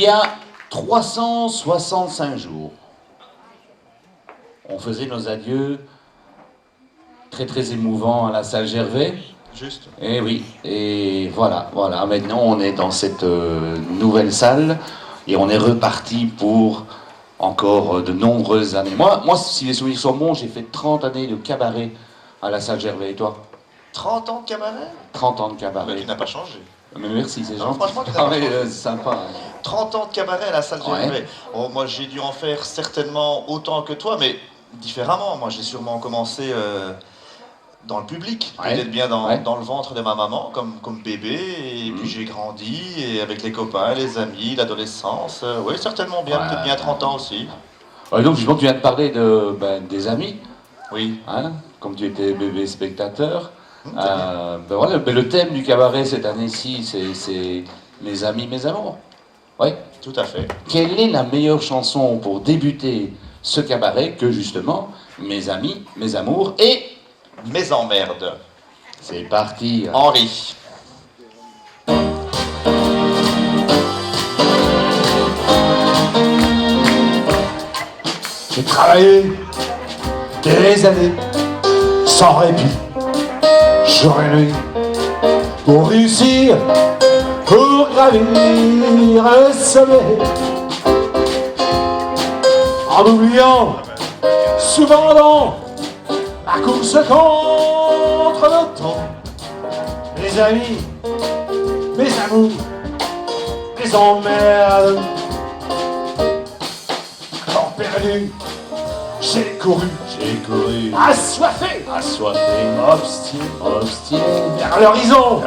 Il y a 365 jours, on faisait nos adieux très très émouvants à la salle Gervais. Juste. Et oui, et voilà, maintenant on est dans cette nouvelle salle et on est reparti pour encore de nombreuses années. Moi, si les souvenirs sont bons, j'ai fait 30 années de cabaret à la salle Gervais, et toi? 30 ans de cabaret? 30 ans de Mais cabaret. tu n'as pas changé. Mais merci, c'est Non, gentil. franchement, tu n'as pas changé. C'est sympa. Hein. 30 ans de cabaret à la salle Ouais. Gervais. Oh, moi, j'ai dû en faire certainement autant que toi, mais différemment. Moi, j'ai sûrement commencé dans le public, Ouais. peut-être bien dans, Ouais. dans le ventre de ma maman, comme bébé, et puis j'ai grandi, et avec les copains, les amis, l'adolescence. Oui, certainement bien, Ouais. peut-être bien 30 ans aussi. Donc justement, tu viens de parler des amis, Oui. hein, comme tu étais bébé spectateur. C'est bien. Voilà, le thème du cabaret cette année-ci, c'est mes amis, mes amours. Oui. Tout à fait. Quelle est la meilleure chanson pour débuter ce cabaret que justement mes amis, mes amours et Mes emmerdes. c'est parti. Henri. J'ai travaillé des années sans répit, jour et nuit, pour réussir, pour gravir le sommet. En oubliant souvent dans ma course contre le temps, mes amis, mes amours, mes emmerdes. Temps perdu, j'ai couru, assoiffé, obstiné, vers l'horizon,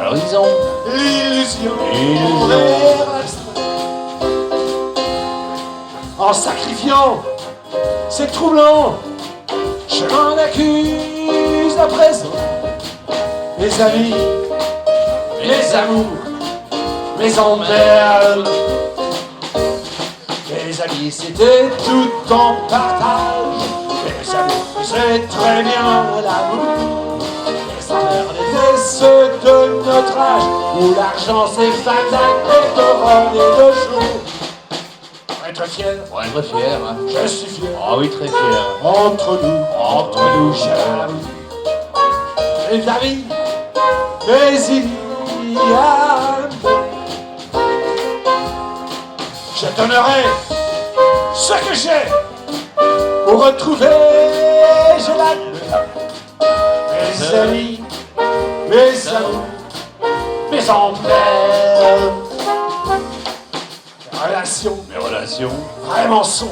l'illusion, en sacrifiant, c'est troublant, je m'en accuse à présent. Mes amis, mes amours, mes emmerdes. Les amis, c'était tout en partage. Les amours, c'est très bien l'amour. Les emmerdes étaient ceux de notre âge, où l'argent c'est fatal et couronne et le jour. Pour être fier, Hein. je suis fier. Ah oui, très fier. Entre nous, cher ami. Les amis, mais il y a. Je donnerai ce que j'ai pour retrouver, je l'admets, mes amis, mes amours, mes emmerdes. Mes relations vraiment sont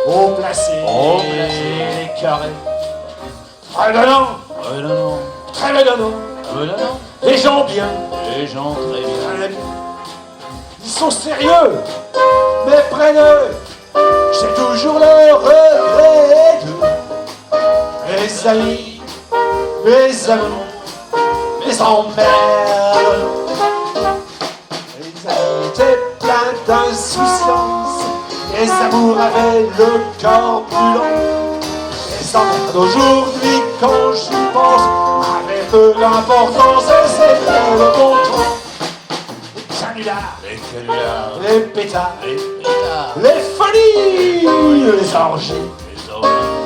haut placées, les carrés, fredonnant, très bedonnant, les gens bien, Les gens très bien. très bien. Ils sont sérieux, mais près d'eux, j'ai toujours le regret de mes amis, mes amours, mes emmerdes. Les amis étaient pleins d'insouciance, les amours avaient le corps brûlant. Les emmerdes aujourd'hui, quand j'y pense, avaient peu d'importance et c'était le bon temps. Les pétards, les folies, les orgies,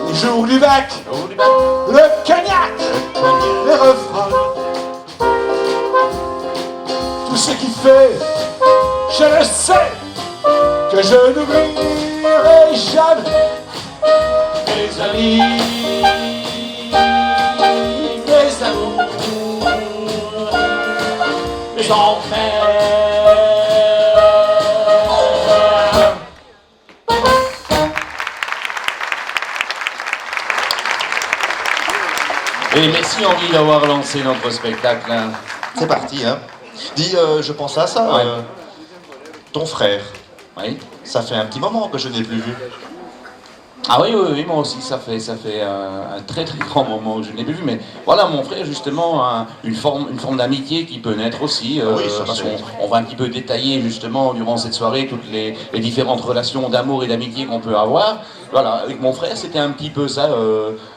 les jours du bac, le cognac, les refrains. Tout ce qui fait, je le sais, que je n'oublierai jamais. Mes amis, mes amours, mes emmerdes. Et merci Henri d'avoir lancé notre spectacle. Hein. C'est parti, hein. Dis, je pense à ça. Ouais. Ton frère, Oui. ça fait un petit moment que je n'ai plus vu. Ah oui, oui, oui, moi aussi, ça fait un très très grand moment que je n'ai plus vu. Mais voilà, mon frère, justement, a une forme d'amitié qui peut naître aussi. Oui, ça, parce c'est- qu'on va un petit peu détailler, justement, durant cette soirée, toutes les différentes relations d'amour et d'amitié qu'on peut avoir. Voilà, avec mon frère, c'était un petit peu ça.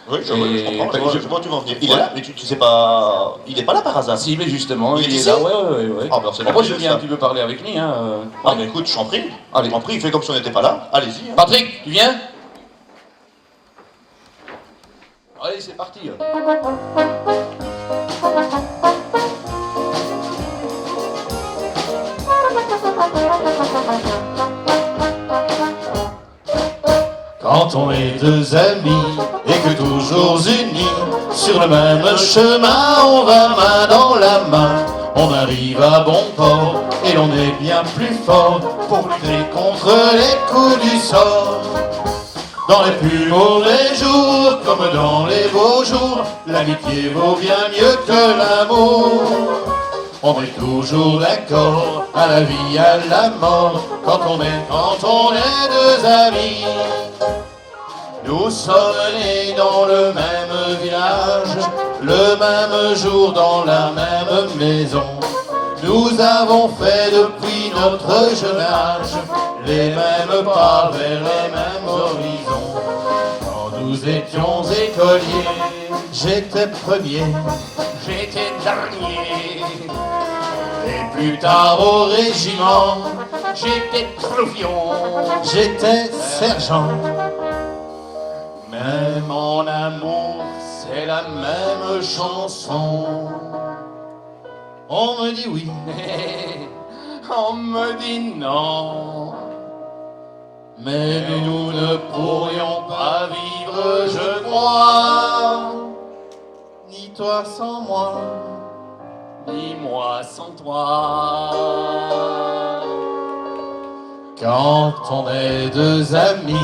Oui, je comprends, ben, je vois où tu vas en venir. Il est là, mais tu sais pas... Il est pas là par hasard. Si, mais justement, Il est il est ici là, ouais, ouais, ouais. Ah, ben, c'est Bon, moi, je merveilleux, viens ça. un petit peu parler avec lui, hein. Ah, mais écoute, je t'en prie. Allez. Je t'en prie, fais comme si on n'était pas là. Allez-y. Hein. Patrick, tu viens? Allez, c'est parti. Quand on est deux amis et que toujours unis sur le même chemin, on va main dans la main. On arrive à bon port et l'on est bien plus fort pour lutter contre les coups du sort. Dans les plus mauvais jours comme dans les beaux jours, l'amitié vaut bien mieux que l'amour. On est toujours d'accord à la vie, à la mort, quand on est deux amis. Nous sommes nés dans le même village, le même jour dans la même maison. Nous avons fait depuis notre jeune âge les mêmes pas vers les mêmes horizons. Quand nous étions écoliers, j'étais premier, j'étais dernier. Et plus tard au régiment, j'étais croupion, j'étais sergent. Même en amour, c'est la même chanson. On me dit oui, on me dit non. Mais nous ne pourrions pas vivre, je crois, ni toi sans moi, ni moi sans toi. Quand on est deux amis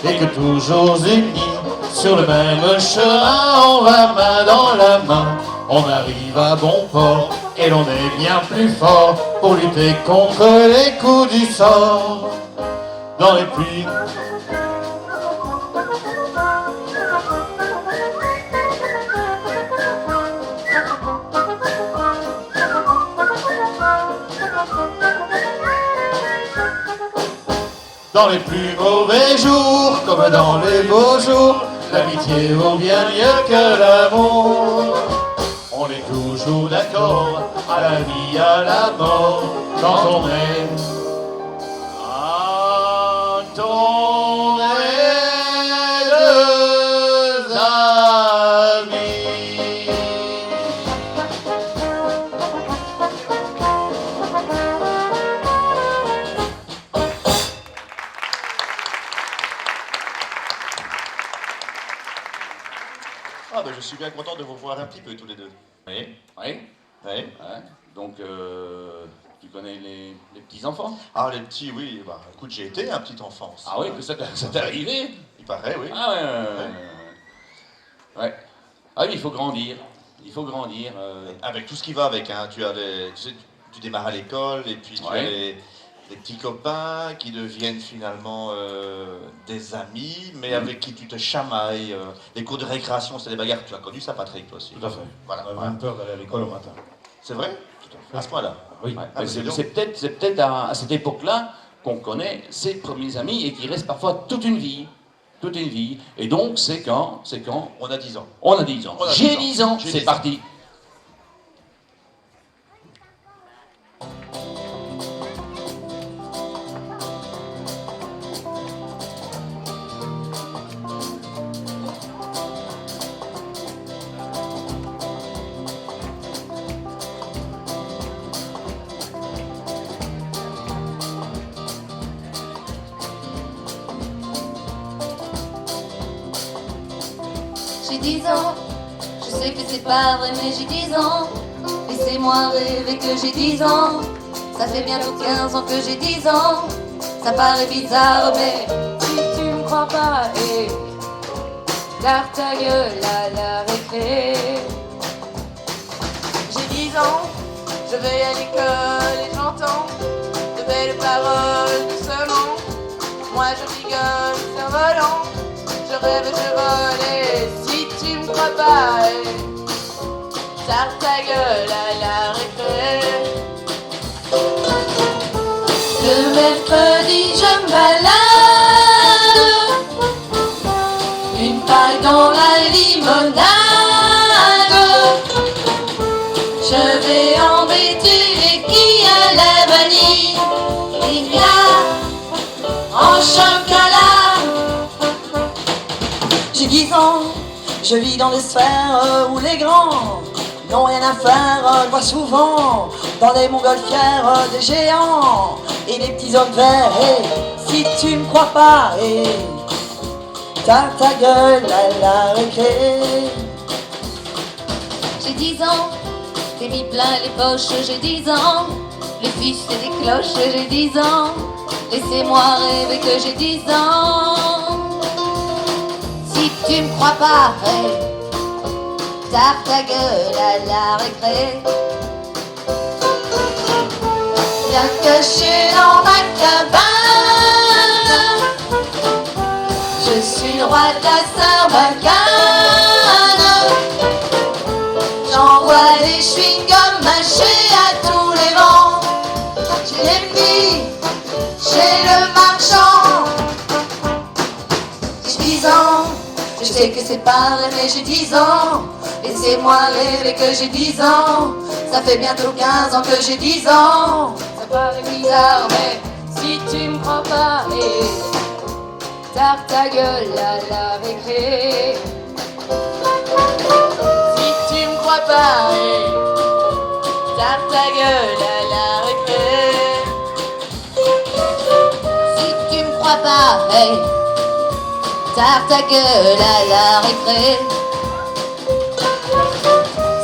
et que toujours unis sur le même chemin, on va main dans la main, on arrive à bon port et l'on est bien plus fort pour lutter contre les coups du sort. Dans les pluies, dans les plus mauvais jours, comme dans les beaux jours, l'amitié vaut bien mieux que l'amour. On est toujours d'accord, à la vie, à la mort, quand on est deux amis. Ah, ben je suis bien content de vous voir un petit peu tous les deux. Oui. Oui. Oui. Ouais. Donc, tu connais les petits-enfants? Ah, les petits, oui. Bah, écoute, j'ai été un petit enfant aussi. Ah oui, que ça t'est arrivé? Il paraît, oui. Ah ouais. Ah oui, il faut grandir. Il faut grandir. Avec tout ce qui va avec, hein. Tu as tu sais, tu démarres à l'école et puis tu as les petits copains qui deviennent finalement des amis, mais avec qui tu te chamailles. Les cours de récréation, c'est des bagarres. Tu as connu ça, Patrick, toi aussi? Tout à fait. Voilà. On avait même peur d'aller à l'école au matin. C'est vrai? Tout à fait. À ce point-là? Oui. Ouais. Ah, Mais mais c'est dis donc. c'est peut-être à cette époque-là qu'on connaît ses premiers amis et qui restent parfois toute une vie. Toute une vie. Et donc, c'est quand On a 10 ans. on a 10 ans. On a J'ai 10 ans. 10 ans, J'ai c'est 10 ans. parti. J'ai 10 ans, je sais que c'est pas vrai mais j'ai 10 ans. Laissez-moi rêver que j'ai 10 ans. Ça fait bientôt 15 ans que j'ai 10 ans. Ça paraît bizarre mais si tu me crois pas, garde ta gueule à la récré. J'ai 10 ans, je vais à l'école et j'entends de belles paroles doucement. Moi je rigole, cerf-volant. rêve, je vole. Et si tu me crois pas, tarte ta gueule à la récré. Le mercredi, je me balade, une paille dans la limonade. Je vais embêter les quilles à la vanille, les gars en chocolat. J'ai 10 ans, je vis dans des sphères où les grands n'ont rien à faire. Je vois souvent dans les montgolfières des géants et des petits hommes verts. Et si tu me crois pas, tape ta gueule à la récré. J'ai 10 ans, des billes plein les poches, j'ai 10 ans. Les fils et des cloches, j'ai 10 ans. Laissez-moi rêver que j'ai 10 ans. Si tu me crois pas, tape ta gueule à la récré. Bien caché dans ma cabane, je suis le roi de la sarbacane. J'envoie des chewing-gums mâchés à tous les vents. J'ai les filles chez le marchand. J'ai 10 ans, je sais que c'est pas vrai mais j'ai 10 ans. Laissez-moi rêver que j'ai 10 ans. Ça fait bientôt 15 ans que j'ai 10 ans. Ça paraît bizarre mais si tu me crois pas, tape ta gueule à la récré. Si tu me crois pas, tape ta gueule à la récré. Si tu me crois pas, tape ta gueule à la récré.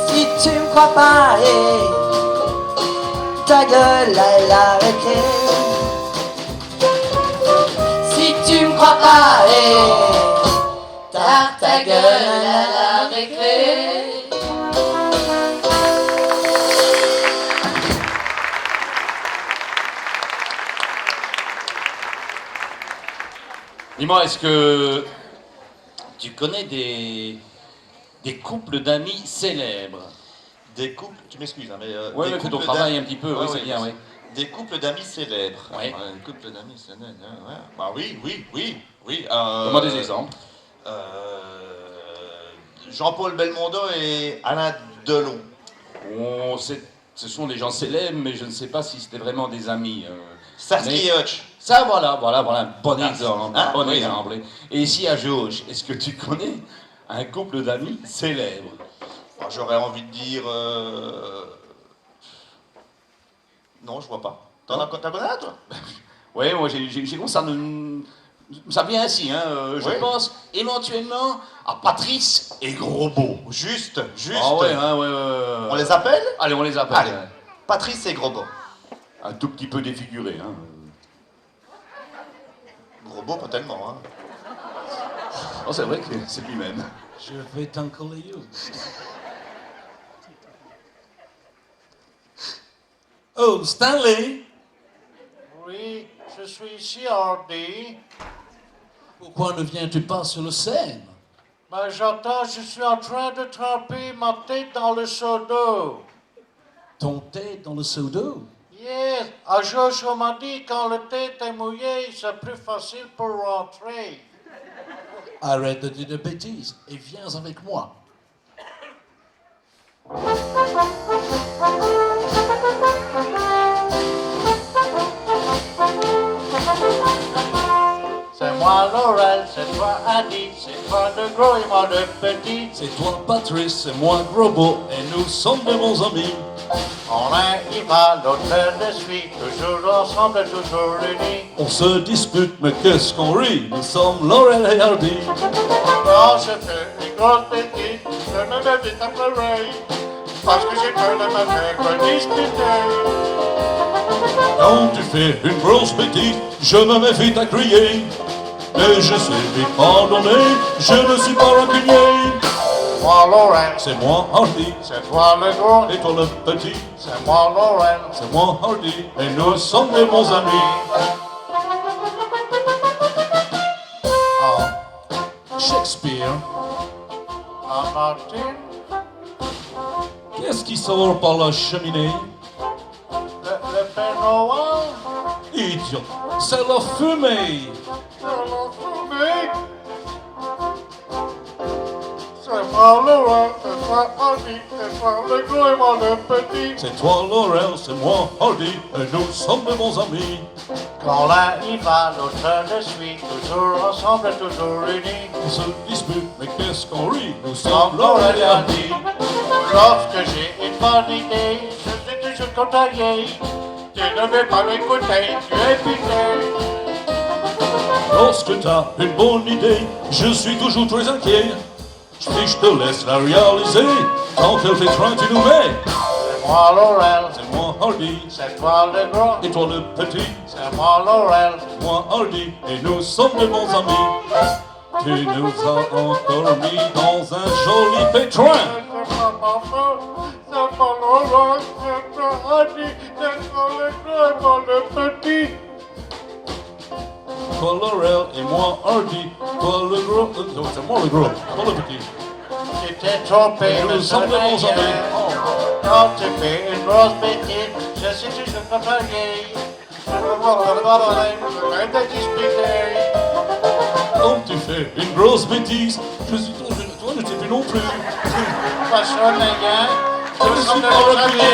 Si tu me crois pas, ta gueule à la récré. Si tu me crois pas, tape ta gueule à la récré. Dis-moi, est-ce que tu connais des couples d'amis célèbres? Des couples, tu m'excuses, hein, mais. Oui, mais que ton travail un petit peu, oui, c'est bien, oui. Des couples d'amis célèbres. Oui. Des couples d'amis célèbres, ouais. Bah oui. Donne-moi des exemples. Jean-Paul Belmondo et Alain Delon. Ce sont des gens célèbres, mais je ne sais pas si c'était vraiment des amis. Starsky et Hutch. Ça, voilà, un bon exemple. Ah, Un bon oui. exemple. Et ici à Jauge, est-ce que tu connais un couple d'amis célèbres? Enfin, j'aurais envie de dire. Non, je vois pas. T'en connais un, toi? Oui, moi j'ai ça vient ainsi, hein. Je Oui. pense éventuellement à Patrice et Grosbeau. Juste. Ah ouais. On les appelle? Allez, on les appelle. Allez. Patrice et Grosbeau. Un tout petit peu défiguré, hein. Grosbeau, pas tellement, hein. Oh, c'est vrai que c'est lui-même. Je vais t'encoller. Oh, Stanley! Oui, je suis ici, Hardy. Pourquoi ne viens-tu pas sur le scène? Mais j'entends, je suis en train de tremper ma tête dans le seau d'eau. Ton tête dans le seau d'eau? Yes, à Josh, on m'a dit quand le tête est mouillé, c'est plus facile pour rentrer. Arrête de dire des bêtises et viens avec moi. C'est moi Laurel, c'est toi Annie, c'est toi le gros et moi le petit. C'est toi Patrice, c'est moi Grosbeau et nous sommes de bons amis. On y va, l'autre le suit, toujours ensemble, toujours unis. On se dispute, mais qu'est-ce qu'on rit? Nous sommes Laurel et Hardy. Quand je fais une grosse bêtise, je me mets vite à pleurer. Parce que j'ai peur de me faire disputer. Quand tu fais une grosse bêtise, je me mets vite à crier. Mais je sais vite pardonner, je ne suis pas rancunier. Moi Laurel, C'est moi Hardy, c'est toi le gros, et toi le petit. c'est moi Laurel. C'est moi Hardy, et nous sommes des bons amis. Shakespeare. Lamartine. Qu'est-ce qui sort par la cheminée? Le Père Noël. Idiot, c'est la fumée. C'est moi le roi, c'est toi Hardy, c'est toi le gros et moi le petit. C'est toi Laurel, c'est moi Hardy, et nous sommes de bons amis. Quand là il va, l'autre le suit, toujours ensemble, toujours unis. On se dispute, mais qu'est-ce qu'on rit? Nous Comme sommes Laurel et Hardy. lorsque j'ai une bonne idée, je suis toujours contrarié. Tu ne veux pas m'écouter, tu es piqué. Lorsque t'as une bonne idée, je suis toujours très inquiet. Si je te laisse la réaliser, quand elle fait train, tu nous mets. C'est moi Laurel, C'est moi Hardy, c'est toi le gros, et toi le petit. c'est moi Laurel. Moi Hardy, et nous sommes de bons amis. Tu nous as encore mis dans un joli pétrin. C'est pas Laurel, c'est toi Hardy, c'est toi le gros et moi le petit. Toi Laurel et moi Hardy, toi le gros, non, c'est moi le gros, toi le petit. Tu t'es trompé, Nous le sommes de bons soleil. amis. Quand tu fais une grosse bêtise, je suis toujours contrarié. Je vais te disputer. Quand tu fais une grosse bêtise, je suis trop jeune, toi ne sais plus non plus. Passionné, hein? Je Nous suis sommes pas des reculé.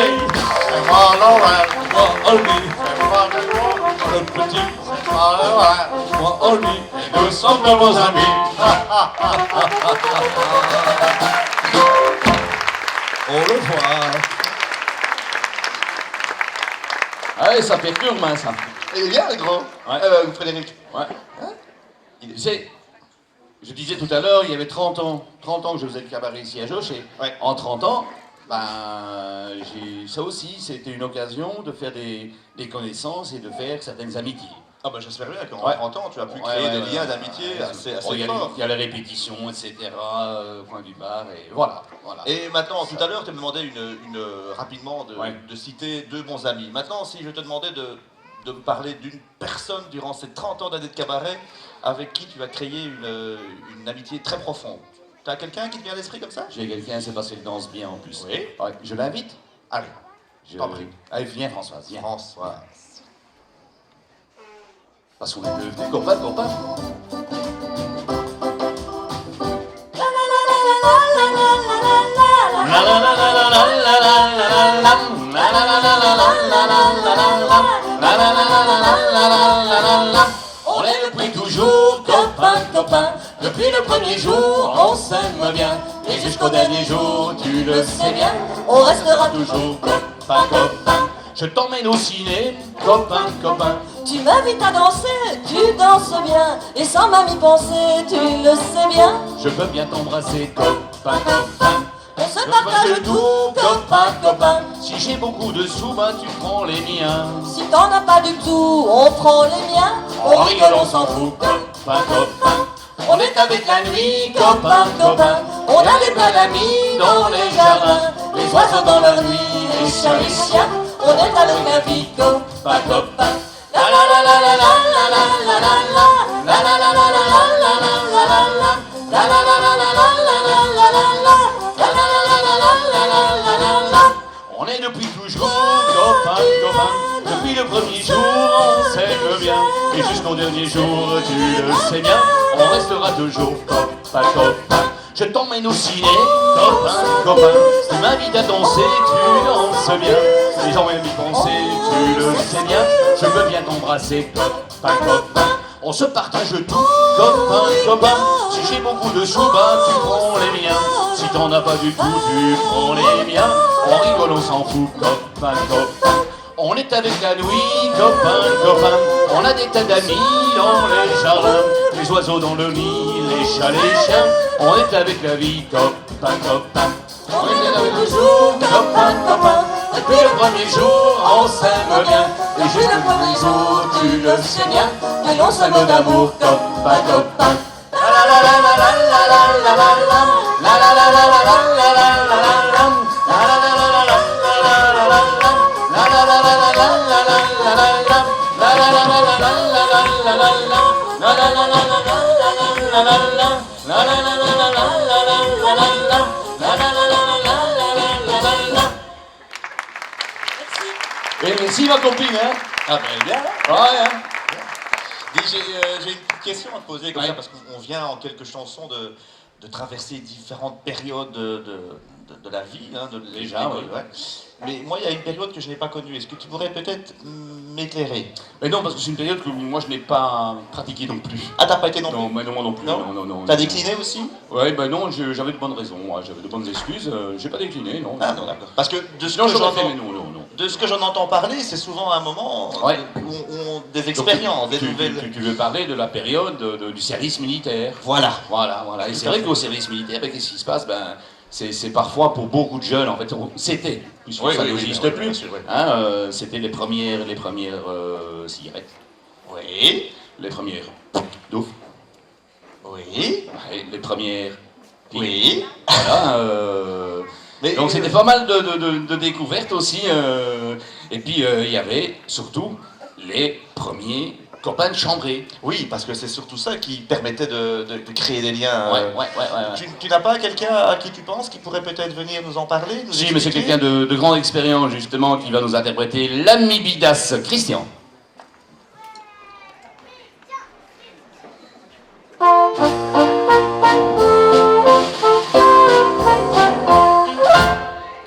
C'est moi Laurel, Moi Hardy, c'est moi le gros, le petit. c'est moi Laurel. Moi Hardy, et nous sommes de bons amis. Au revoir. Allez, ça perturbe, hein, ça. Il est bien, le gros. Ouais. Frédéric. Ouais. Tu sais, je disais tout à l'heure, il y avait 30 ans que je faisais le cabaret ici à Joche, et Ouais. en 30 ans, ça aussi, c'était une occasion de faire des connaissances et de faire certaines amitiés. Ah bah j'espère bien qu'en Ouais. 30 ans, tu as pu Ouais, créer ouais, des ouais, liens ouais, d'amitié ouais, assez il y a forts. il y a les répétitions, etc., coin du bar, et voilà. Et maintenant, tout à l'heure, tu me demandais rapidement Ouais. de citer deux bons amis. Maintenant, si je te demandais de me parler d'une personne durant ces 30 ans d'années de cabaret avec qui tu as créé une amitié très profonde. Tu as quelqu'un qui te vient à l'esprit comme ça? J'ai quelqu'un, c'est parce qu'il danse bien en plus. Oui. Ouais, je l'invite. Allez, t'en prie. Allez, viens Françoise, viens. François. Parce qu'on est devenus copains. On est depuis toujours copains. Depuis le premier jour, on s'aime bien. Et jusqu'au dernier jour, tu le sais bien, On restera toujours copains. Je t'emmène au ciné, copain. Tu m'invites à danser, tu danses bien. Et sans même y penser, tu le sais bien. Je peux bien t'embrasser, copain. On se partage tout, copain. Si j'ai beaucoup de sous, bah tu prends les miens. Si t'en as pas du tout, on prend les miens. On rigole, on s'en fout, copain. On est avec la nuit, copain. On a des plein d'amis dans les jardins. Les oiseaux dans leur nuit, les chats, les chiens. On est avec la vie, copain. La la la la la la la la la la la. La la la la la la la la la la la. La la la la la la la la la la la. La la la la la la la la la la. On est depuis toujours copain. Depuis le premier jour, on s'aime bien. Et jusqu'au dernier jour, tu le sais bien, on restera toujours copain. Je t'emmène au ciné, copain. Tu m'invites à danser, tu danses bien. Les gens aiment y penser, tu le sais bien. Je veux bien t'embrasser, copain. On se partage tout, copain. Si j'ai beaucoup de sous, bah tu prends les miens. Si t'en as pas du tout, tu prends les miens. On rigole, on s'en fout, copain. On est avec la nuit, copain. On a des tas d'amis dans les jardins. Les oiseaux dans le nid, les chats, les chiens. On est avec la vie, copain. On est avec le jour, copain. Depuis le premier jour, on s'aime bien. Et jusqu'au dernier jour, tu le sais bien, Et l'on s'aime d'amour, copain. La la la la la la la la la la. La la la la la la la la la la la. La la la la la la la la la la. La la la la la la la la la la la. La la la la la la la la la la. La la la la la la la la la la. La la Et merci ma copine, hein. Ah ben bien. Ouais, hein. Dis, j'ai une petite question à te poser comme Ouais. ça, parce qu'on vient en quelques chansons de traverser différentes périodes de la vie. Hein, Déjà, l'école, oui. ouais. Mais moi, il y a une période que je n'ai pas connue. Est-ce que tu pourrais peut-être m'éclairer? Mais non, parce que c'est une période que moi je n'ai pas pratiquée non plus. Ah, t'as pas été non plus? Non, mais non, moi non plus. Non. Non. T'as décliné aussi? Ouais, ben non, j'avais de bonnes raisons, moi, j'avais de bonnes excuses. J'ai pas décliné, non. Ah non, d'accord. Parce que de ce Sinon, que j'aurais fait, j'entends... mais non. De ce que j'en entends parler, c'est souvent un moment Ouais. où des expériences, des Tu nouvelles... veux parler de la période du service militaire. Voilà. Voilà. Et c'est vrai qu'au service militaire, ben, qu'est-ce qui se passe? Ben, c'est parfois pour beaucoup de jeunes, en fait, c'était, puisque Oui, ça oui, n'existe oui, plus, bien sûr, oui. hein, c'était les premières cigarettes, Oui. les premières d'ouf, Oui. et les premières filles. Oui. Voilà. Mais, Donc c'était pas mal de découvertes aussi. Et puis il y avait surtout les premiers copains de chambrée. Oui, parce que c'est surtout ça qui permettait de créer des liens. Ouais. Tu n'as pas quelqu'un à qui tu penses qui pourrait peut-être venir nous en parler, nous Si, mais c'est expliquer? quelqu'un de grande expérience justement qui va nous interpréter l'ami Bidas, Christian.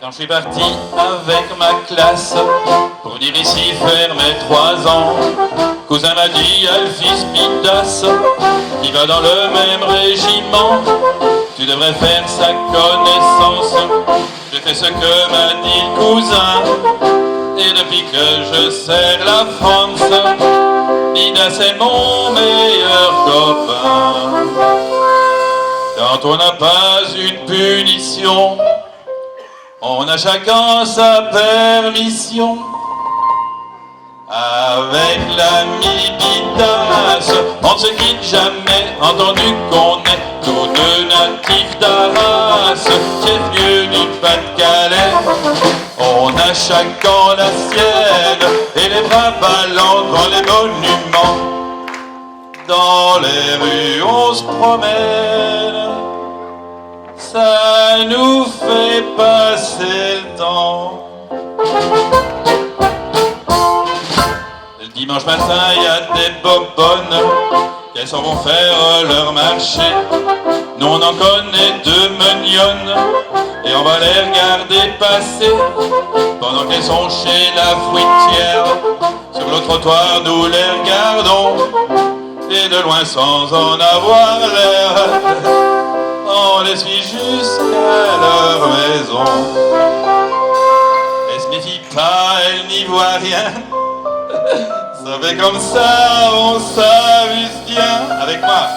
Quand je suis parti avec ma classe pour venir ici faire mes 3 ans, cousin m'a dit, y'a le fils Bidas qui va dans le même régiment, tu devrais faire sa connaissance. J'ai fait ce que m'a dit le cousin, et depuis que je sers la France, Bidas est mon meilleur copain. Quand on n'a pas une punition, on a chacun sa permission. Avec l'ami Bidas, on ne se quitte jamais, entendu qu'on est tous deux natifs d'Arras, chef-lieu du Pas-de-Calais. On a chacun la sienne, et les bras ballants devant les monuments. Dans les rues on se promène, ça nous fait passer le temps. Le dimanche matin, il y a des bobonnes qui s'en vont faire leur marché. Nous on en connaît 2 mignonnes et on va les regarder passer pendant qu'elles sont chez la fruitière. Sur le trottoir, nous les regardons et de loin sans en avoir l'air, on les suit jusqu'à leur maison. Elle se méfie pas, elle n'y voit rien. Ça fait comme ça, on s'amuse bien. Avec moi.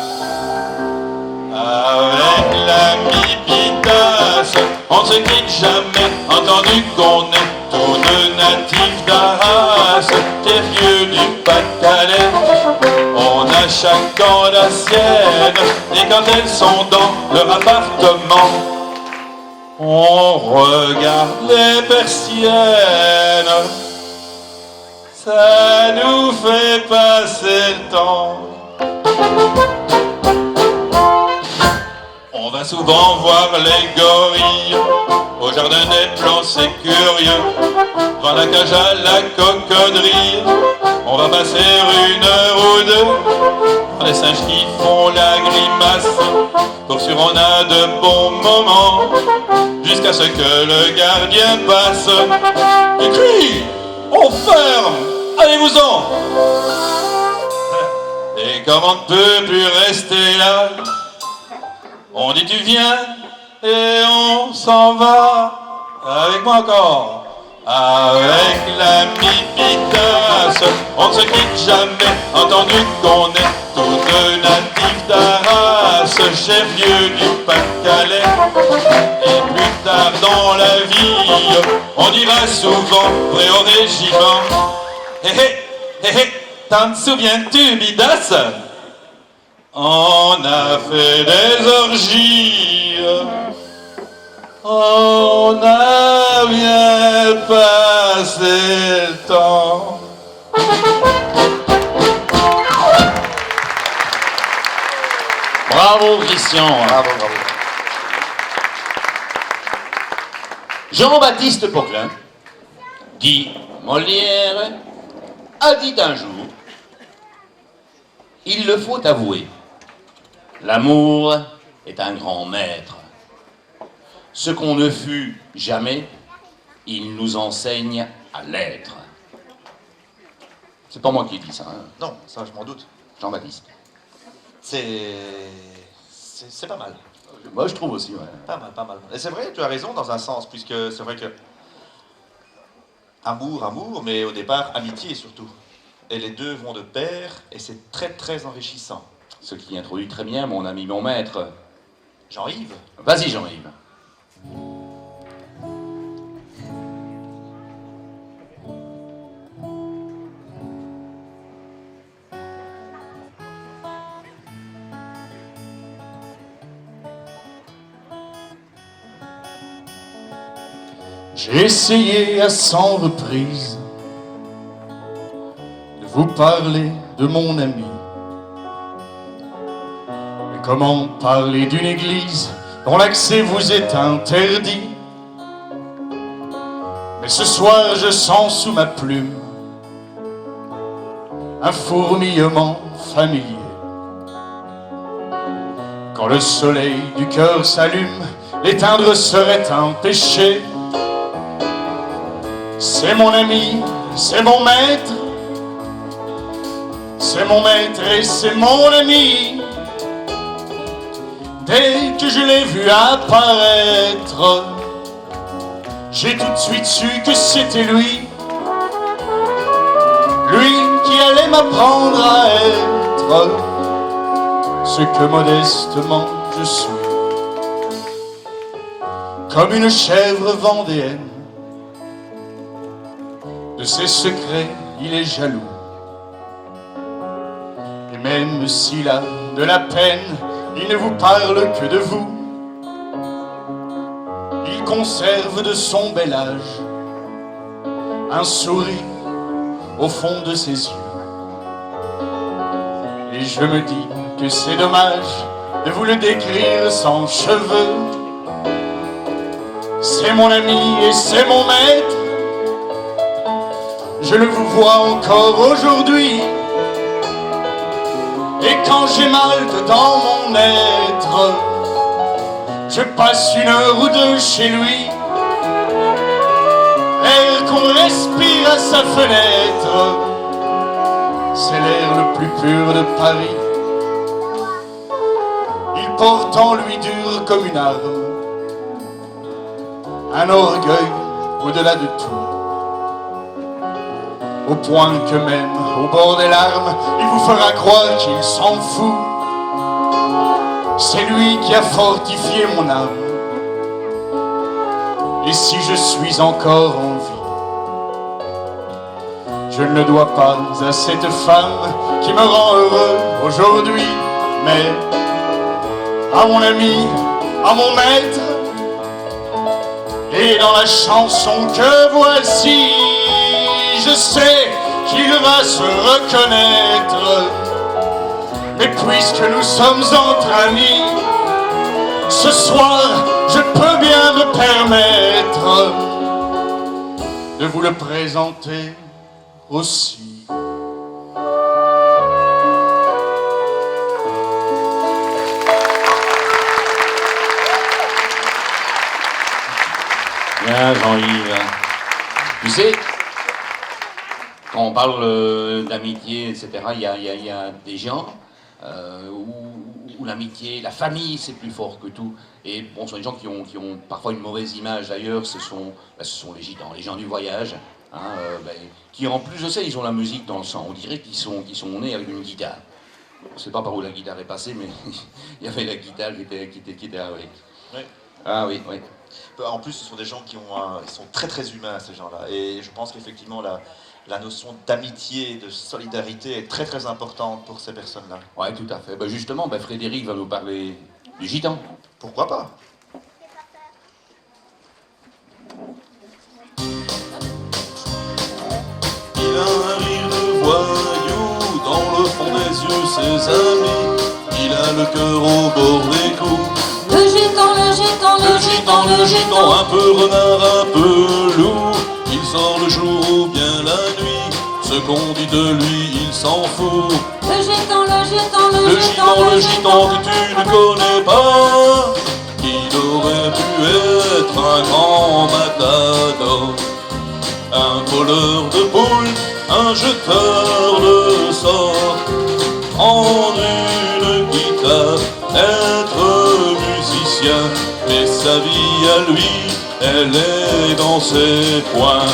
Avec l'ami Bidas, on ne se quitte jamais, entendu qu'on est tous deux natifs d'Arras, chef-lieu du Pas-de-Calais. On a chacun la sienne, et quand elles sont dans leur appartement, on regarde les persiennes. Ça nous fait passer le temps. On va souvent voir les gorilles au jardin des plantes, c'est curieux. Dans la cage à la coconnerie, on va passer 1 heure ou 2. Dans les singes qui font la grimace, pour sûr on a de bons moments, jusqu'à ce que le gardien passe et crie, on ferme, allez-vous-en. Et comme on ne peut plus rester là, on dit tu viens et on s'en va. Avec moi encore. Avec l'ami Bidas, on ne se quitte jamais, entendu qu'on est tous deux natifs d'Arras, chef-lieu du Pas-de-Calais. Et plus tard dans la vie, on dira souvent vrai au régiment. Hé hé, hé hé, t'en souviens-tu Bidas? On a fait des orgies, on a bien passé le temps. Bravo Christian. Bravo. Jean-Baptiste Poquelin, dit Molière a dit un jour, il le faut avouer, l'amour est un grand maître. Ce qu'on ne fut jamais, il nous enseigne à l'être. C'est pas moi qui dis ça, hein. Non, ça je m'en doute. Jean-Baptiste. C'est pas mal. Moi je trouve aussi, ouais. Pas mal, pas mal. Et c'est vrai, tu as raison dans un sens, puisque c'est vrai que amour, mais au départ, amitié surtout. Et les deux vont de pair, et c'est très très enrichissant. Ce qui introduit très bien mon ami, mon maître. Jean-Yves. Vas-y Jean-Yves. J'ai essayé à 100 reprises de vous parler de mon ami. Mais comment parler d'une église dont l'accès vous est interdit? Mais ce soir je sens sous ma plume un fourmillement familier. Quand le soleil du cœur s'allume, l'éteindre serait un péché. C'est mon ami, c'est mon maître, c'est mon maître et c'est mon ami. Dès que je l'ai vu apparaître, j'ai tout de suite su que c'était lui. Lui qui allait m'apprendre à être ce que modestement je suis. Comme une chèvre vendéenne, de ses secrets, il est jaloux. Et même s'il a de la peine, il ne vous parle que de vous. Il conserve de son bel âge un sourire au fond de ses yeux. Et je me dis que c'est dommage de vous le décrire sans cheveux. C'est mon ami et c'est mon maître. Je le vous vois encore aujourd'hui. Et quand j'ai mal dans mon être, je passe une heure ou deux chez lui. L'air qu'on respire à sa fenêtre, c'est l'air le plus pur de Paris. Il porte en lui dur comme une arme, un orgueil au-delà de tout. Au point que même au bord des larmes, il vous fera croire qu'il s'en fout. C'est lui qui a fortifié mon âme. Et si je suis encore en vie, je ne le dois pas à cette femme qui me rend heureux aujourd'hui, mais à mon ami, à mon maître. Et dans la chanson que voici, je sais qu'il va se reconnaître. Mais puisque nous sommes entre amis, ce soir je peux bien me permettre de vous le présenter aussi. Bien Jean-Yves. Tu sais, quand on parle d'amitié, etc., il y a des gens où l'amitié, la famille, c'est plus fort que tout. Et bon, ce sont des gens qui ont parfois une mauvaise image d'ailleurs, ce sont les gitans, les gens du voyage, hein, qui en plus, je sais, ils ont la musique dans le sang. On dirait qu'ils sont nés avec une guitare. Je ne sais pas par où la guitare est passée, mais il y avait la guitare qui était là, oui. Oui. Ah oui, oui. En plus, ce sont des gens qui ils sont très très humains, ces gens-là. Et je pense qu'effectivement, la notion d'amitié et de solidarité est très très importante pour ces personnes-là. Oui, tout à fait. Justement, Frédéric va nous parler du gitan. Pourquoi pas? Il a un rire de voyou, dans le fond des yeux ses amis. Il a le cœur au bord des coups. Le gitan, le gitan, Le gitan, un peu renard, un peu loup. Il sort le jour ou bien qu'on dit de lui, il s'en fout. Le gitan, le gitan, Le gitan, le gitan que tu ne connais pas, il aurait pu être un grand matador, un voleur de poules, un jeteur de sorts, prendre une guitare, être musicien, mais sa vie à lui, elle est dans ses poings.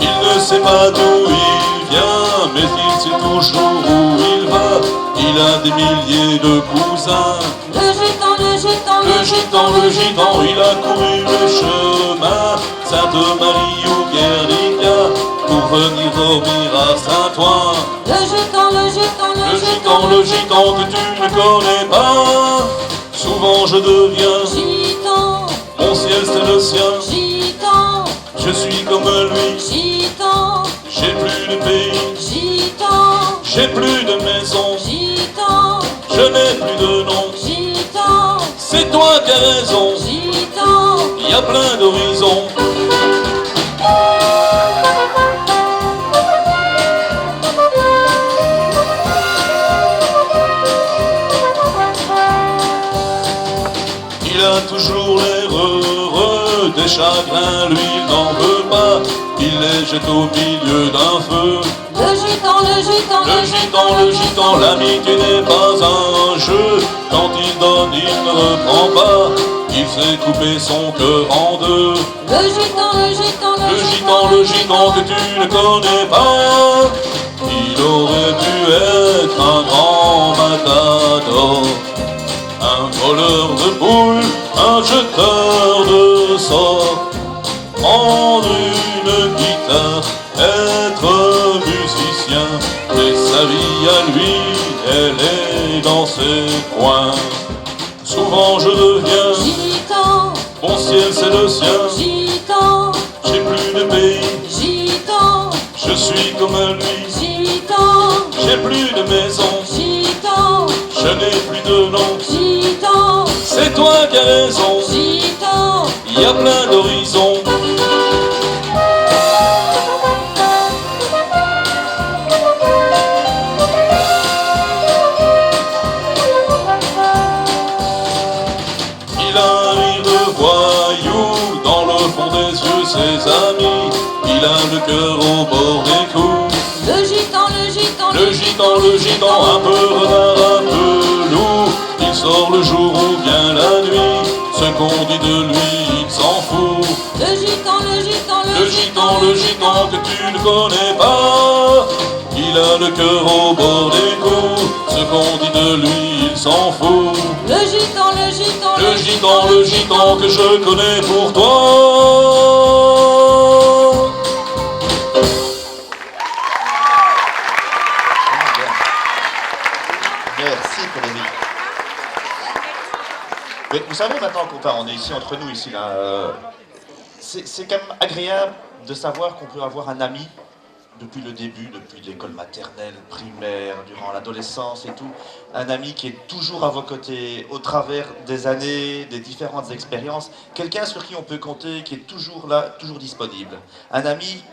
Il ne sait pas d'où il vient, mais il sait toujours où il va. Il a des milliers de cousins. Le gitan, le gitan, Le gitan, le gitan, il a couru le chemin Sainte-Marie ou Guernica pour venir dormir à Saint-Ouen. le gitan, le gitan, Le gitan, le gitan que tu ne connais pas, souvent je deviens gitan, mon ciel c'est le sien. gitan, Je suis comme lui, gitan, j'ai plus de pays, gitan, j'ai plus de maison, gitan, je n'ai plus de nom. gitan, C'est toi qui as raison, gitan. il y a plein d'horizons. Il a toujours l'air heureux, des chagrins lui il n'en veut pas, il les jette au milieu d'un feu. Le gitan, le gitan, Le gitan, le gitan, l'amitié n'est pas un jeu, quand il donne il ne reprend pas, il sait couper son cœur en deux. le gitan, le gitan, Le gitan, le gitan que tu ne connais pas, il aurait pu être un grand matador, un voleur de boules, un jeteur de sorts, prendre une guitare, être musicien, et sa vie à lui, elle est dans ses coins. Souvent je deviens, gitan, mon ciel c'est le sien, gitan, j'ai plus de pays, gitan, je suis comme lui, gitan, j'ai plus de maison, gitan, je n'ai plus de nom. gitan, C'est toi qui as raison, gitan. il y a plein d'horizons. Il a un rire de voyou, dans le fond des yeux ses amis, il a le cœur au bord des coups. Le gitan, le gitan, Le gitan, un peu renard, un peu loup, il sort le jour ou bien la nuit, ce qu'on dit de lui, il s'en fout. le gitan, le gitan, Le gitan que tu ne connais pas, il a le cœur au bord des coups, ce qu'on dit de lui, il s'en fout. le gitan, le gitan, Le gitan que je connais pour toi. Merci Frédéric. Mais vous savez maintenant on est ici entre nous ici là, c'est quand même agréable de savoir qu'on peut avoir un ami depuis le début, depuis l'école maternelle, primaire, durant l'adolescence et tout, un ami qui est toujours à vos côtés au travers des années, des différentes expériences, quelqu'un sur qui on peut compter, qui est toujours là, toujours disponible. Un ami,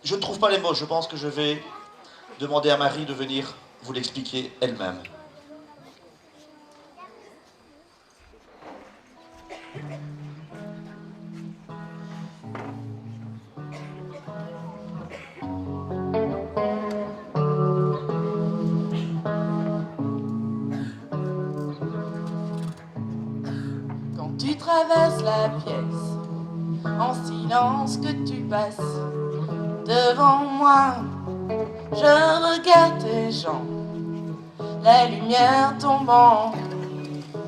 je ne trouve pas les mots, je pense que je vais demander à Marie de venir vous l'expliquer elle-même. Quand tu traverses la pièce, en silence que tu passes devant moi, je regarde tes jambes, la lumière tombant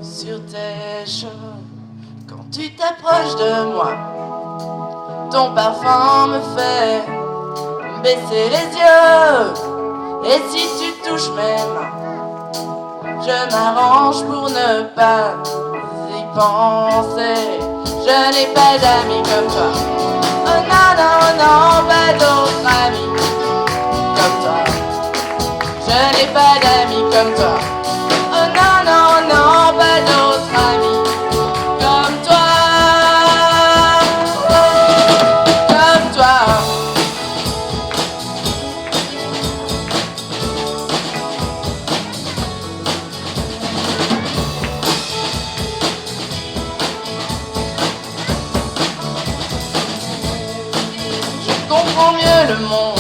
sur tes cheveux. Quand tu t'approches de moi, ton parfum me fait baisser les yeux. Et si tu touches mes mains, je m'arrange pour ne pas y penser. Je n'ai pas d'amis comme toi. Oh non, non, non, pas d'autres amis comme toi. Je n'ai pas d'amis comme toi. Oh non, non, non, pas d'autres amis comme toi. Comme toi. comprends mieux le monde.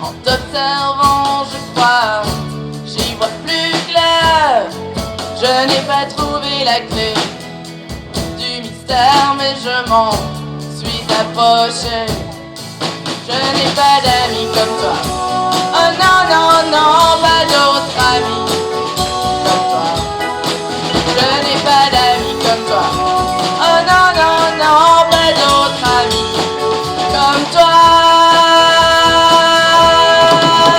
En t'observant, je crois, j'y vois plus clair. Je n'ai pas trouvé la clé du mystère, mais je m'en suis approché. Je n'ai pas d'amis comme toi. Oh non, non, non, pas d'autres amis comme toi. Je n'ai pas d'amis comme toi. Oh non, non, non, pas d'autres amis comme toi.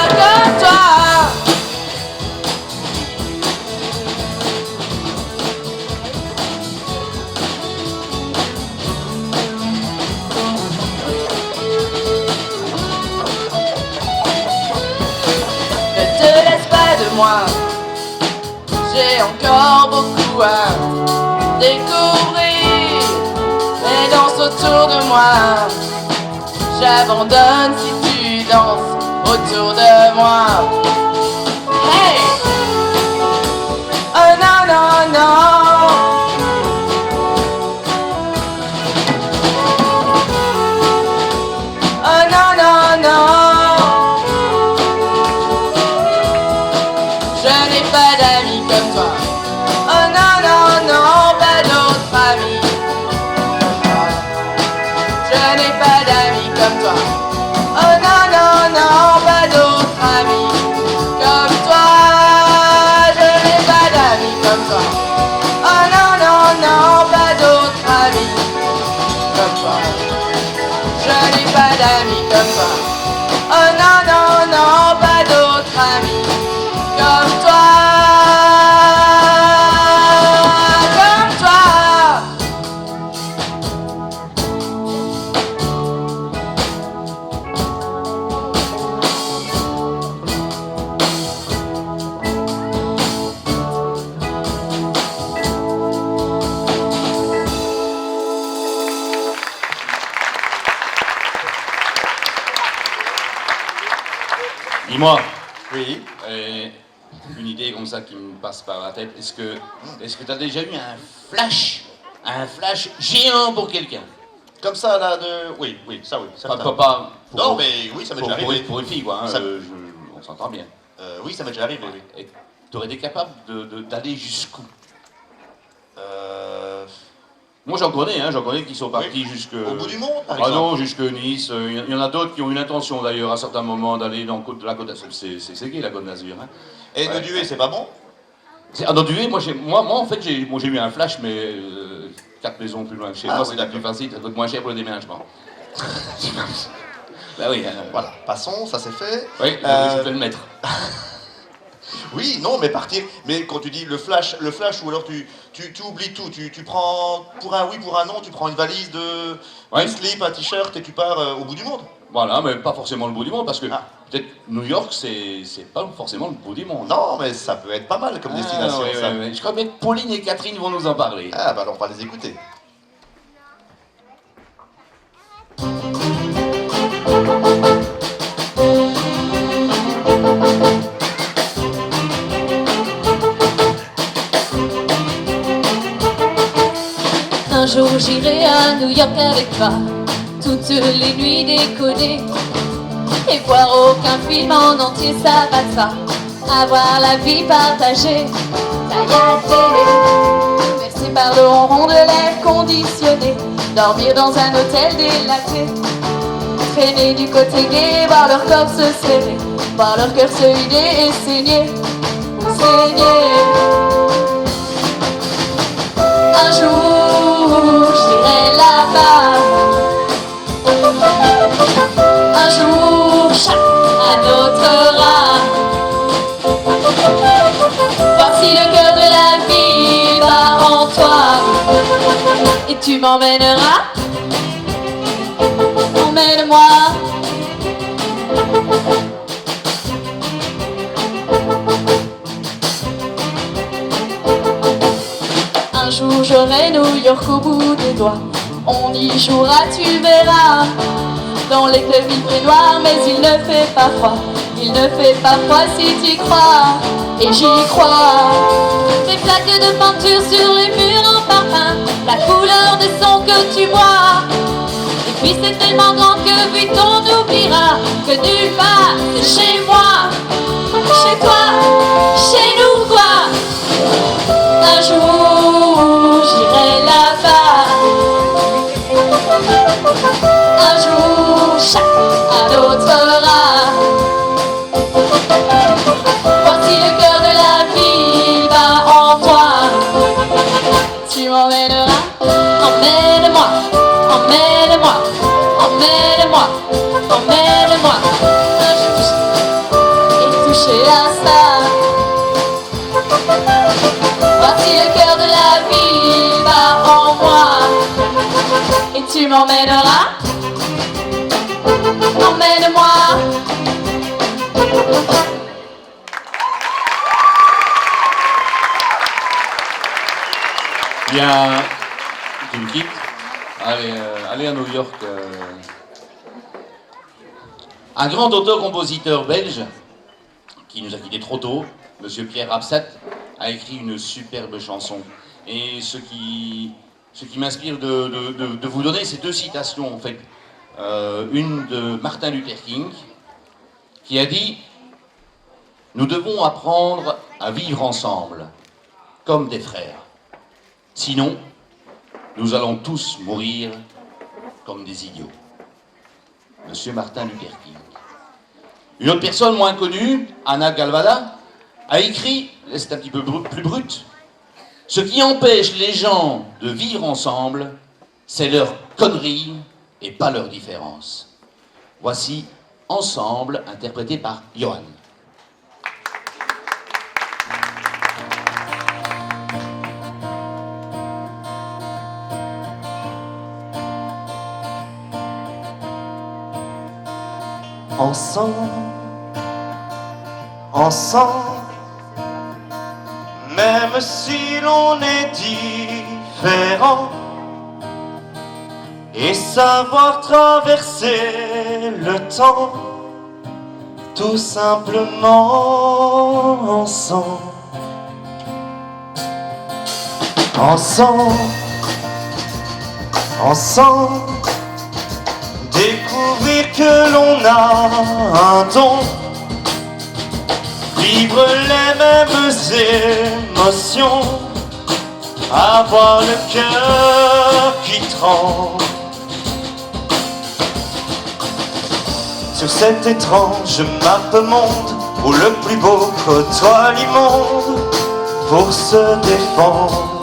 Comme toi. Ne te laisse pas de moi. J'ai encore beaucoup à découvrir. Et danse autour de moi. J'abandonne si tu danses autour de moi. Hey! Oh non, non, non. Oh non, non, non. Je n'ai pas d'amis comme toi. Oh non, non, non, pas d'autres amis comme toi. Je n'ai pas d'amis comme toi. Oh non, non, non, pas d'autres amis comme toi. Je n'ai pas d'amis comme toi. Oh non, non, non, pas d'autres amis comme toi. Je n'ai pas d'amis comme toi. Oh non, non, non, pas d'autres amis comme toi. Comme toi. Dis-moi, Oui. une idée comme ça qui me passe par la tête. Est-ce que tu as déjà eu un flash géant pour quelqu'un? Comme ça, là, de... Oui, oui, ça, oui. Pas, certain. pas pour, Non, mais oui, ça m'est déjà arrivé. pour une fille, quoi. Hein, Ça- on s'entend bien. Oui, ça m'est déjà arrivé, oui. Et tu aurais été capable d'aller jusqu'où? Moi, j'en connais qui sont partis jusque... Au bout du monde, par Ah exemple. non, jusque Nice. Il y en a d'autres qui ont eu l'intention, d'ailleurs, à certains moments, d'aller dans la Côte d'Azur. C'est gay, la Côte d'Azur. Hein. Et de duer, c'est pas bon? Ah, dans Duvet, moi, en fait, j'ai eu un flash, mais 4 maisons plus loin que chez Ah, moi, oui, c'est la plus facile, ça coûte moins cher pour le déménagement. Bah oui, Voilà, passons, ça c'est fait. oui, je vais le mettre. Oui, non, mais partir. Mais quand tu dis le flash ou alors tu oublies tout. Tu prends, pour un oui, pour un non, tu prends une valise de Ouais. un slip, un t-shirt et tu pars au bout du monde. Voilà, mais pas forcément le bout du monde, parce que Ah. peut-être New York, c'est pas forcément le bout du monde. Non, mais ça peut être pas mal comme destination, oui, ça. oui, oui. Je crois que Pauline et Catherine vont nous en parler. Ah, bah alors on va les écouter. Un jour j'irai à New York avec toi, toutes les nuits décoder, et voir aucun film en entier, ça va de ça. Avoir la vie partagée, bercé par le ronron de l'air conditionné, dormir dans un hôtel délaté, traîner du côté gay, voir leur corps se serrer, voir leur cœur se vider et saigner, saigner. Un jour, j'irai là-bas. Un jour, chacun notre âme. Voir si le cœur de la vie va en toi. Et tu m'emmèneras. Emmène-moi. Un jour j'aurai New York au bout des doigts. On y jouera, tu verras. Dans les clubs il fait noir, mais il ne fait pas froid. Il ne fait pas froid si tu crois. Et j'y crois. Des flaques de peinture sur les murs en parfum. La couleur des sons que tu bois. Et puis vie c'est tellement grand que vite on oubliera que nulle part c'est chez moi, chez toi, chez nous quoi. Un jour j'irai là-bas, un jour chacun adoptera. Voici le cœur de la ville bat en toi. Tu m'emmèneras, emmène-moi, emmène-moi, emmène-moi, emmène-moi. Un jour et toucher la star. Voici le cœur de la ville bat en moi. Et tu m'emmèneras, emmène-moi. Bien, tu me quittes. Allez à New York. Un grand auteur-compositeur belge qui nous a quittés trop tôt, Monsieur Pierre Rapsat, a écrit une superbe chanson. Et ce qui m'inspire de vous donner ces deux citations, en fait. Une de Martin Luther King, qui a dit « Nous devons apprendre à vivre ensemble, comme des frères. Sinon, nous allons tous mourir comme des idiots. » Monsieur Martin Luther King. Une autre personne moins connue, Anna Galvada, a écrit, c'est un petit peu plus brut, « Ce qui empêche les gens de vivre ensemble, c'est leur connerie et pas leur différence. » Voici Ensemble, interprété par Johan. Ensemble, ensemble, même si l'on est différent, et savoir traverser le temps, tout simplement ensemble. Ensemble, ensemble, découvrir que l'on a un don, vivre les mêmes émotions, avoir le cœur qui tremble. Sur cet étrange map monde où le plus beau côtoie l'immonde pour se défendre.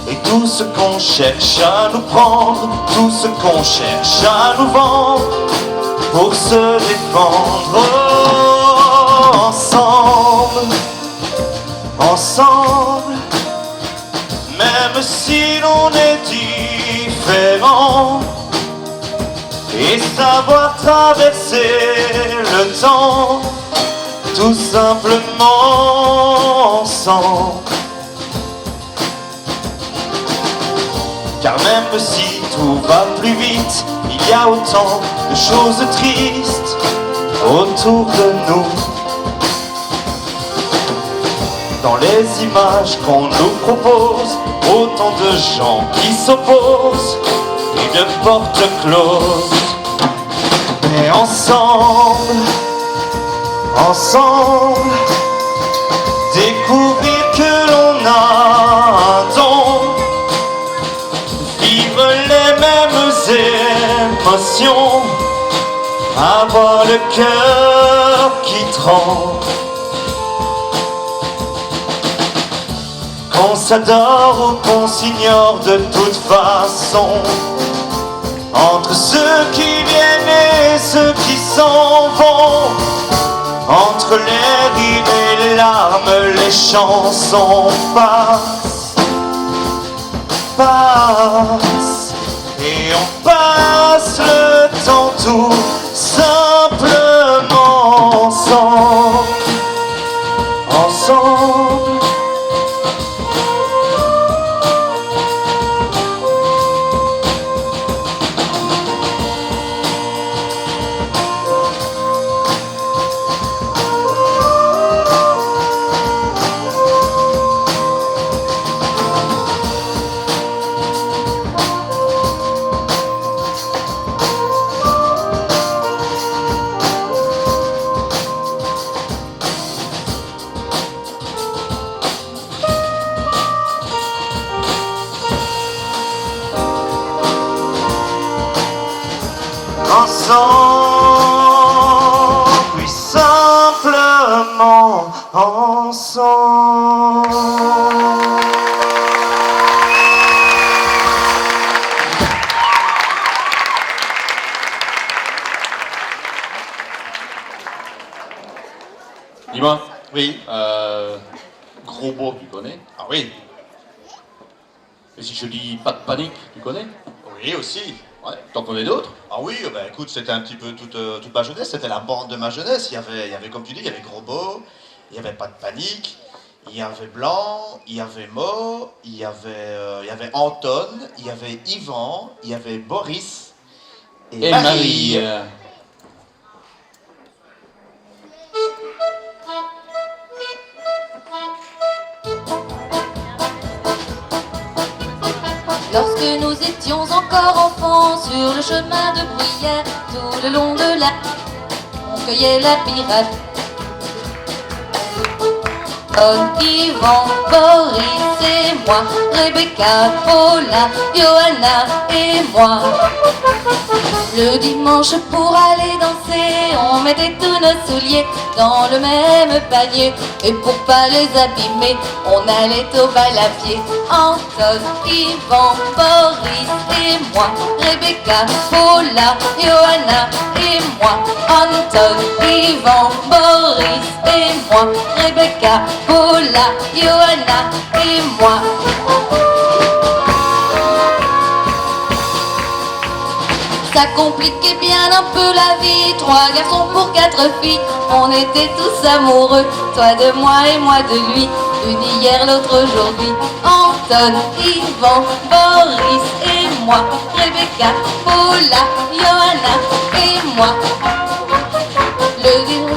Et tout ce qu'on cherche à nous prendre, tout ce qu'on cherche à nous vendre pour se défendre. Oh, ensemble, ensemble, même si l'on est différent, et savoir traverser le temps, tout simplement ensemble. Car même si tout va plus vite, il y a autant de choses tristes autour de nous. Dans les images qu'on nous propose, autant de gens qui s'opposent et de portes closes. Mais ensemble, ensemble, découvrir que l'on a un don, vivre les mêmes émotions, avoir le cœur qui tremble. Qu'on s'adore ou qu'on s'ignore de toute façon, entre ceux qui viennent et ceux qui s'en vont, entre les rires et les larmes, les chansons passent, passent, et on passe le temps tout simplement ensemble, ensemble. ensemble, puis simplement ensemble. Dis-moi, Oui. Gros Beau, tu connais? Ah oui. Et si je dis Pas de panique, tu connais? Oui, aussi. Ouais. T'en connais d'autres? Ah oui, ben écoute, c'était un petit peu toute ma jeunesse, c'était la bande de ma jeunesse. Il y avait, comme tu dis, il y avait Gros Beau, il y avait Pas de panique, il y avait Blanc, il y avait Mo, il y avait Anton, il y avait Yvan, il y avait Boris Et Marie. Lorsque nous étions encore enfants sur le chemin de Bruyère, tout le long de la on cueillait la pirate. Yvan, Boris et moi, Rebecca, Paula, Johanna et moi. Le dimanche pour aller danser, on mettait tous nos souliers dans le même panier. Et pour pas les abîmer, on allait au bal à pied. Anton, Yvan, Boris et moi, Rebecca, Paula, Johanna et moi. Anton, Yvan, Boris et moi, Rebecca, Paula, Johanna et moi. Ça compliquait bien un peu la vie, 3 garçons pour 4 filles. On était tous amoureux, toi de moi et moi de lui. L'une hier, l'autre aujourd'hui. Anton, Yvan, Boris et moi, Rebecca, Paula, Johanna et moi. Le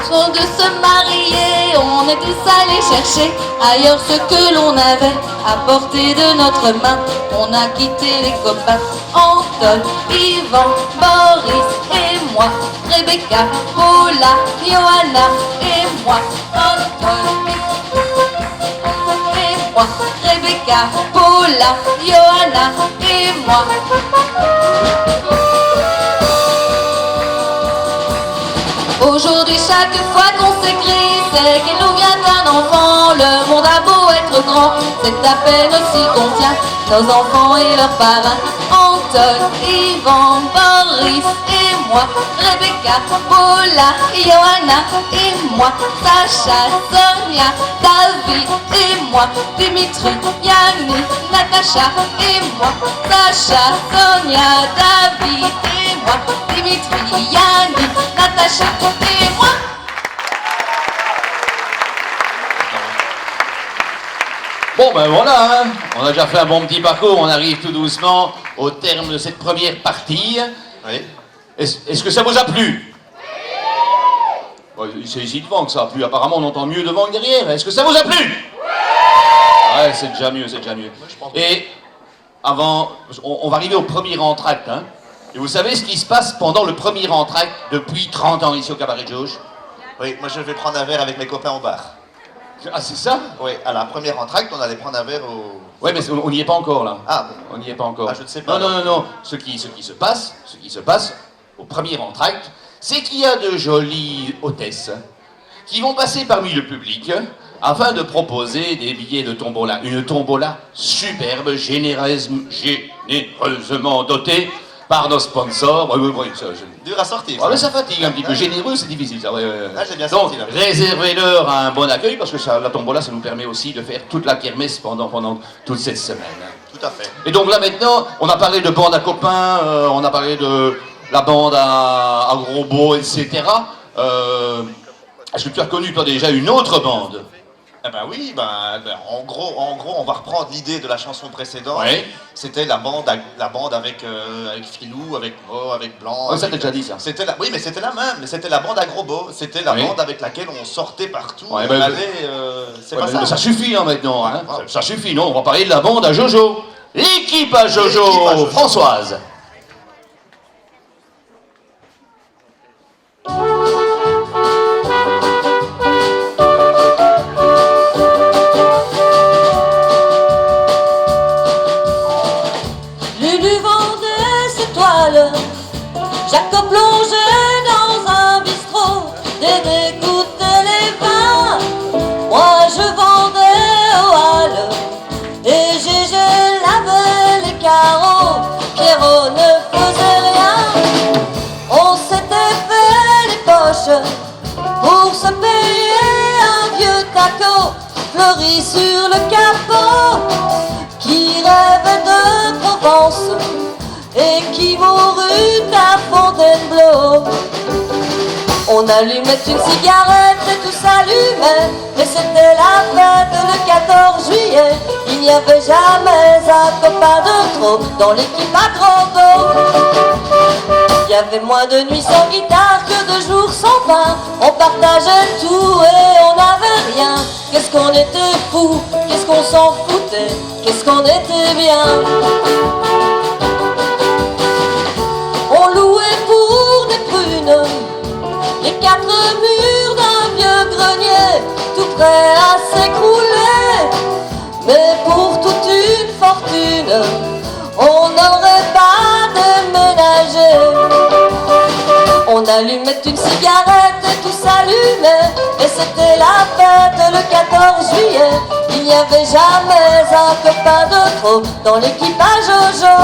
jour de se marier, on est tous allés chercher ailleurs ce que l'on avait à portée de notre main. On a quitté les copains, Anton, Yvan, Boris et moi, Rebecca, Paula, Johanna et moi. Anton et moi, Rebecca, Paula, Johanna et moi. Aujourd'hui, chaque fois qu'on s'écrit, c'est qu'il nous vient un enfant. Le monde a beau être grand, c'est à peine aussi qu'on tient nos enfants et leurs parrains. Anton, Yvan, Boris et moi, Rebecca, Paula, Johanna et moi, Sacha, Sonia, David et moi, Dimitri, Yannick, Natacha et moi, Sacha, Sonia, David et moi, Dimitri, Yannick, Natacha et moi. Bon ben voilà, hein. On a déjà fait un bon petit parcours, on arrive tout doucement au terme de cette première partie. Oui. Est-ce que ça vous a plu? Ouais, c'est ici devant que ça a plu, apparemment on entend mieux devant que derrière. Est-ce que ça vous a plu? Ouais, c'est déjà mieux, c'est déjà mieux. Et avant, on va arriver au premier entracte, hein. Et vous savez ce qui se passe pendant le premier entracte depuis 30 ans ici au Cabaret de Jauge? Oui, moi je vais prendre un verre avec mes copains au bar. Ah, c'est ça? Oui, à la première entracte, on allait prendre un verre au... Ouais, mais on n'y est pas encore là. Ah, On n'y est pas encore. Ah, je ne sais pas. Non. Ce qui se passe au premier entracte, c'est qu'il y a de jolies hôtesses qui vont passer parmi le public afin de proposer des billets de tombola. Une tombola superbe, généreusement dotée par nos sponsors. Oui, ça, dur à sortir. mais ça fatigue un petit peu. Généreux, c'est difficile, ça. Ouais. Ah, j'ai bien Donc, senti, là. réservez-leur un bon accueil parce que la tombola, ça nous permet aussi de faire toute la kermesse pendant toute cette semaine. Tout à fait. Et donc là maintenant, on a parlé de bande à copains, on a parlé de la bande à Gros Beau, etc. Est-ce que tu as connu toi déjà une autre bande? Eh ben oui, en gros, on va reprendre l'idée de la chanson précédente. Oui. C'était la bande avec Filou, avec Mo, avec Blanc. Oh, ça t'as déjà dit ça. Oui, mais c'était la même. Mais c'était la bande à Gros Beau. C'était la Oui. bande avec laquelle on sortait partout. Ouais, on ben, allait. C'est Ouais, pas mais ça. ça suffit hein, maintenant. Hein. Ah. Ça suffit, non? On va parler de la bande à Jojo. L'équipe à Jojo, L'équipe à Jojo. Françoise. Du vent de ses toiles, Jacob plonge fleurit sur le capot, qui rêvait de Provence et qui mourut à Fontainebleau. On allumait une cigarette et tout s'allumait, et c'était la fête le 14 juillet. Il n'y avait jamais un copain de trop dans l'équipe à grand dos. Il y avait moins de nuits sans guitare que de jours sans pain. On partageait tout et on n'avait rien. Qu'est-ce qu'on était fous, qu'est-ce qu'on s'en foutait, qu'est-ce qu'on était bien. On louait pour des prunes les 4 murs d'un vieux grenier, tout prêt à s'écrouler. Mais pour toute une fortune, on n'aurait pas déménagé. On allumait une cigarette et tout s'allumait, et c'était la fête le 14 juillet. Il n'y avait jamais un copain de trop dans l'équipage Jojo.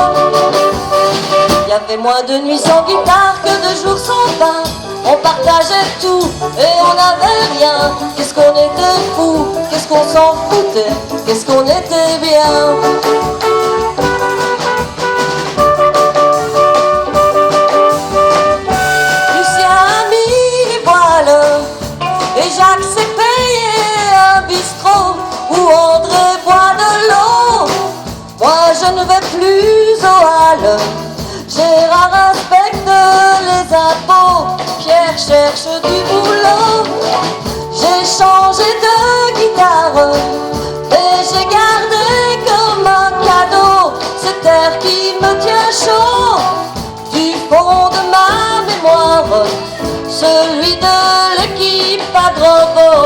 Il y avait moins de nuits sans guitare que de jours sans pain. On partageait tout et on n'avait rien. Qu'est-ce qu'on était fous, qu'est-ce qu'on s'en foutait, qu'est-ce qu'on était bien. Lucien a mis les voiles et Jacques s'est payé un bistrot où André boit de l'eau. Moi je ne vais plus aux halles, Gérard inspecte les impôts, Pierre cherche du boulot. J'ai changé de guitare, mais j'ai gardé comme un cadeau cet air qui me tient chaud du fond de ma mémoire, celui de l'équipe à grand beau.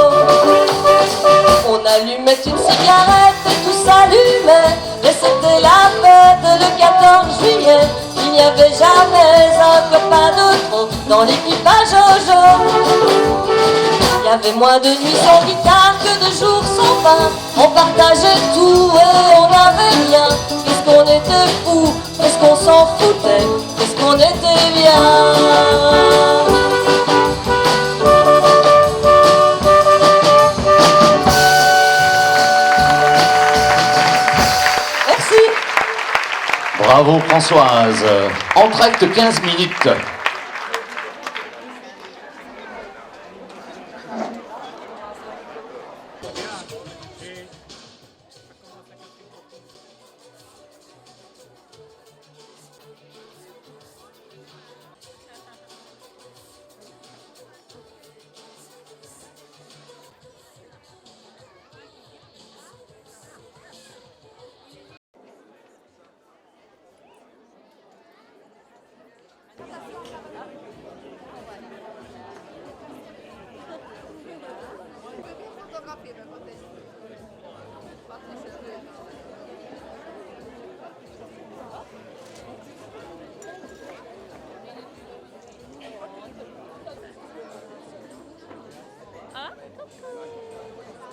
On allumait une cigarette et tout s'allumait, et c'était la fête le 14 juillet. Il n'y avait jamais un copain de trop dans l'équipage Jojo. Il y avait moins de nuits sans guitare que de jours sans pain. On partageait tout et on n'avait rien. Qu'est-ce qu'on était fous, qu'est-ce qu'on s'en foutait, qu'est-ce qu'on était bien. Merci. Bravo Françoise. Entracte 15 minutes. Ah, coucou.